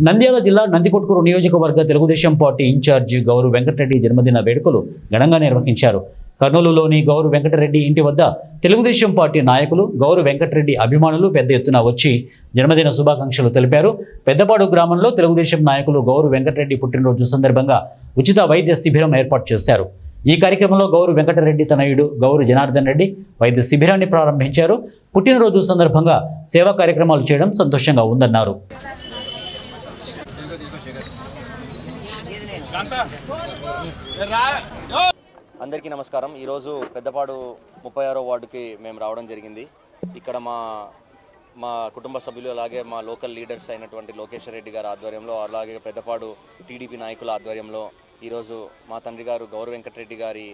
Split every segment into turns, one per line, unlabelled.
నంద్యాల జిల్లా నందికొట్కూరు నియోజకవర్గ Telugu Desam party incharge Gowru Venkatareddy జన్మదిన వేడుకలు ఘనంగా నిర్వహించారు. కర్నూలులోని గౌరు వెంకటరెడ్డి ఇంటి వద్ద తెలుగుదేశం పార్టీ నాయకులు, గౌరు వెంకటరెడ్డి అభిమానులు పెద్ద ఎత్తున వచ్చి జన్మదిన శుభాకాంక్షలు తెలిపారు. పెద్దపాడు గ్రామంలో తెలుగుదేశం నాయకులు గౌరు వెంకటరెడ్డి పుట్టినరోజు సందర్భంగా ఉచిత వైద్య శిబిరం ఏర్పాటు చేశారు. ఈ కార్యక్రమంలో గౌరు వెంకటరెడ్డి తనయుడు గౌరు జనార్దన్ రెడ్డి వైద్య శిబిరాన్ని ప్రారంభించారు. పుట్టినరోజు సందర్భంగా సేవా కార్యక్రమాలు చేయడం సంతోషంగా ఉందన్నారు.
అందరికీ నమస్కారం. ఈరోజు పెద్దపాడు 36వ వార్డుకి మేము రావడం జరిగింది. ఇక్కడ మా కుటుంబ సభ్యులు అలాగే మా లోకల్ లీడర్స్ అయినటువంటి లోకేశ్వర్ రెడ్డి గారి ఆధ్వర్యంలో, అలాగే పెద్దపాడు టీడీపీ నాయకుల ఆధ్వర్యంలో ఈరోజు మా తండ్రి గారు గౌరు వెంకటరెడ్డి గారి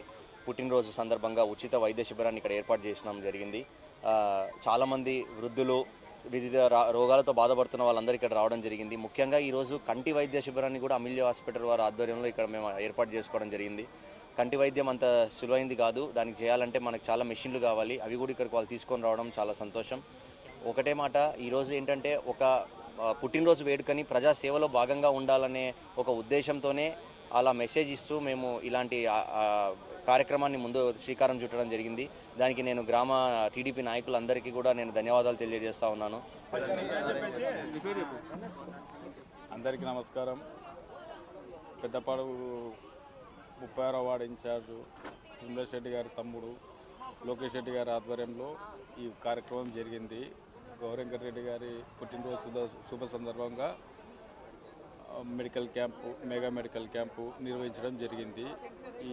పుట్టినరోజు సందర్భంగా ఉచిత వైద్య శిబిరాన్ని ఇక్కడ ఏర్పాటు చేసినాం జరిగింది. చాలామంది వృద్ధులు, వివిధ రోగాలతో బాధపడుతున్న వాళ్ళందరూ ఇక్కడ రావడం జరిగింది. ముఖ్యంగా ఈరోజు కంటి వైద్య శిబిరాన్ని కూడా అమూల్య హాస్పిటల్ వారి ఆధ్వర్యంలో ఇక్కడ మేము ఏర్పాటు చేసుకోవడం జరిగింది. కంటి వైద్యం అంత సులువైంది కాదు. దానికి చేయాలంటే మనకు చాలా మెషిన్లు కావాలి. అవి కూడా ఇక్కడికి వాళ్ళు తీసుకొని రావడం చాలా సంతోషం. ఒకటే మాట, ఈరోజు ఏంటంటే ఒక పుట్టినరోజు వేడుకని ప్రజాసేవలో భాగంగా ఉండాలనే ఒక ఉద్దేశంతోనే అలా మెసేజ్ ఇస్తూ మేము ఇలాంటి కార్యక్రమాన్ని ముందు శ్రీకారం చుట్టడం జరిగింది. దానికి నేను గ్రామ టీడీపీ నాయకులందరికీ కూడా నేను ధన్యవాదాలు తెలియజేస్తా ఉన్నాను.
అందరికీ నమస్కారం. పెద్దపాడు 36వ వార్డు ఇన్ఛార్జు సుందర్ రెడ్డి గారి తమ్ముడు లోకేష్ రెడ్డి గారి ఆధ్వర్యంలో ఈ కార్యక్రమం జరిగింది. గౌరు వెంకటరెడ్డి గారి పుట్టినరోజు శుభ సందర్భంగా medical camp, mega medical camp నిర్వహించడం జరిగింది. ఈ